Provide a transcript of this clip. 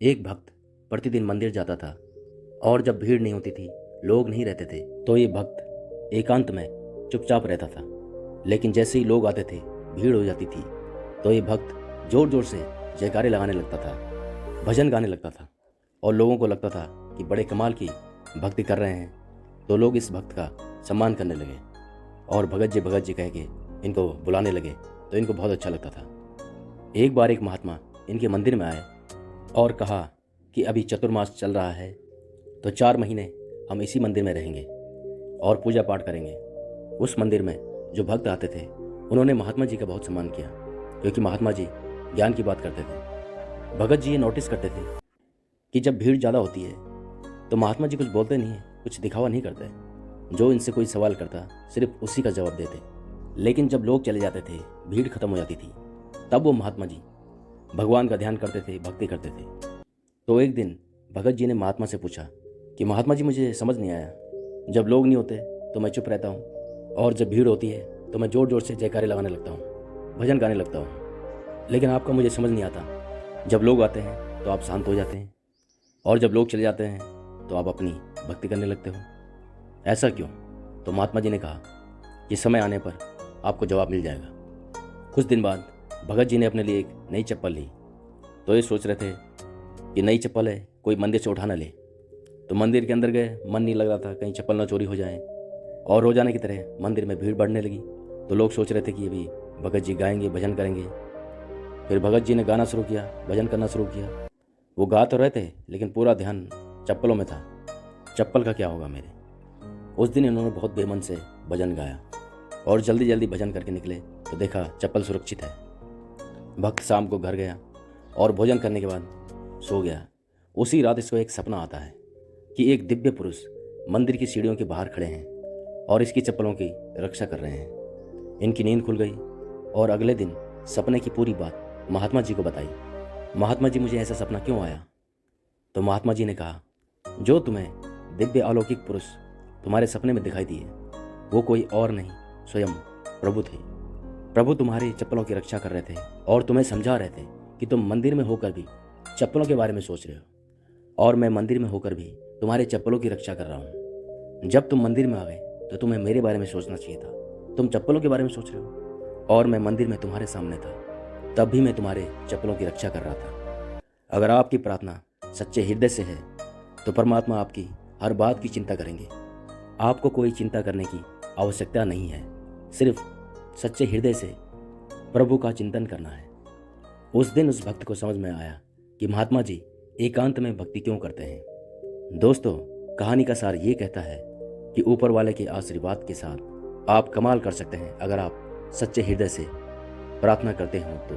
एक भक्त प्रतिदिन मंदिर जाता था और जब भीड़ नहीं होती थी, लोग नहीं रहते थे, तो ये भक्त एकांत में चुपचाप रहता था। लेकिन जैसे ही लोग आते थे, भीड़ हो जाती थी, तो ये भक्त जोर जोर से जयकारे लगाने लगता था, भजन गाने लगता था और लोगों को लगता था कि बड़े कमाल की भक्ति कर रहे हैं। तो लोग इस भक्त का सम्मान करने लगे और भगत जी कह के इनको बुलाने लगे, तो इनको बहुत अच्छा लगता था। एक बार एक महात्मा इनके मंदिर में आए और कहा कि अभी चतुर्मास चल रहा है, तो 4 महीने हम इसी मंदिर में रहेंगे और पूजा पाठ करेंगे। उस मंदिर में जो भक्त आते थे, उन्होंने महात्मा जी का बहुत सम्मान किया, क्योंकि महात्मा जी ज्ञान की बात करते थे। भगत जी ये नोटिस करते थे कि जब भीड़ ज़्यादा होती है तो महात्मा जी कुछ बोलते नहीं हैं, कुछ दिखावा नहीं करते। जो इनसे कोई सवाल करता, सिर्फ उसी का जवाब देते। लेकिन जब लोग चले जाते थे, भीड़ खत्म हो जाती थी, तब वो महात्मा जी भगवान का ध्यान करते थे, भक्ति करते थे। तो एक दिन भगत जी ने महात्मा से पूछा कि महात्मा जी, मुझे समझ नहीं आया, जब लोग नहीं होते तो मैं चुप रहता हूँ और जब भीड़ होती है तो मैं ज़ोर ज़ोर से जयकारे लगाने लगता हूँ, भजन गाने लगता हूँ। लेकिन आपका मुझे समझ नहीं आता, जब लोग आते हैं तो आप शांत हो जाते हैं और जब लोग चले जाते हैं तो आप अपनी भक्ति करने लगते हो, ऐसा क्यों? तो महात्मा जी ने कहा कि समय आने पर आपको जवाब मिल जाएगा। कुछ दिन बाद भगत जी ने अपने लिए एक नई चप्पल ली। तो ये सोच रहे थे कि नई चप्पल है, कोई मंदिर से उठा ना ले। तो मंदिर के अंदर गए, मन नहीं लग रहा था, कहीं चप्पल ना चोरी हो जाए। और रोजाना की तरह मंदिर में भीड़ बढ़ने लगी। तो लोग सोच रहे थे कि अभी भगत जी गाएंगे, भजन करेंगे। फिर भगत जी ने गाना शुरू किया, भजन करना शुरू किया। वो गा तो रहे थे, लेकिन पूरा ध्यान चप्पलों में था, चप्पल का क्या होगा मेरे। उस दिन इन्होंने बहुत बेमन से भजन गाया और जल्दी जल्दी भजन करके निकले, तो देखा चप्पल सुरक्षित है। भक्त शाम को घर गया और भोजन करने के बाद सो गया। उसी रात इसको एक सपना आता है कि एक दिव्य पुरुष मंदिर की सीढ़ियों के बाहर खड़े हैं और इसकी चप्पलों की रक्षा कर रहे हैं। इनकी नींद खुल गई और अगले दिन सपने की पूरी बात महात्मा जी को बताई। महात्मा जी, मुझे ऐसा सपना क्यों आया? तो महात्मा जी ने कहा, जो तुम्हें दिव्य अलौकिक पुरुष तुम्हारे सपने में दिखाई दिए, वो कोई और नहीं, स्वयं प्रभु थे। प्रभु तुम्हारी चप्पलों की रक्षा कर रहे थे और तुम्हें समझा रहे थे कि तुम मंदिर में होकर भी चप्पलों के बारे में सोच रहे हो, और मैं मंदिर में होकर भी तुम्हारे चप्पलों की रक्षा कर रहा हूँ। जब तुम मंदिर में आ गए तो तुम्हें मेरे बारे में सोचना चाहिए था। तुम चप्पलों के बारे में सोच रहे हो और मैं मंदिर में तुम्हारे सामने था, तब भी मैं तुम्हारे चप्पलों की रक्षा कर रहा था। अगर आपकी प्रार्थना सच्चे हृदय से है तो परमात्मा आपकी हर बात की चिंता करेंगे। आपको कोई चिंता करने की आवश्यकता नहीं है, सिर्फ सच्चे हृदय से प्रभु का चिंतन करना है। उस दिन उस भक्त को समझ में आया कि महात्मा जी एकांत में भक्ति क्यों करते हैं। दोस्तों, कहानी का सार ये कहता है कि ऊपर वाले के आशीर्वाद के साथ आप कमाल कर सकते हैं, अगर आप सच्चे हृदय से प्रार्थना करते हो तो।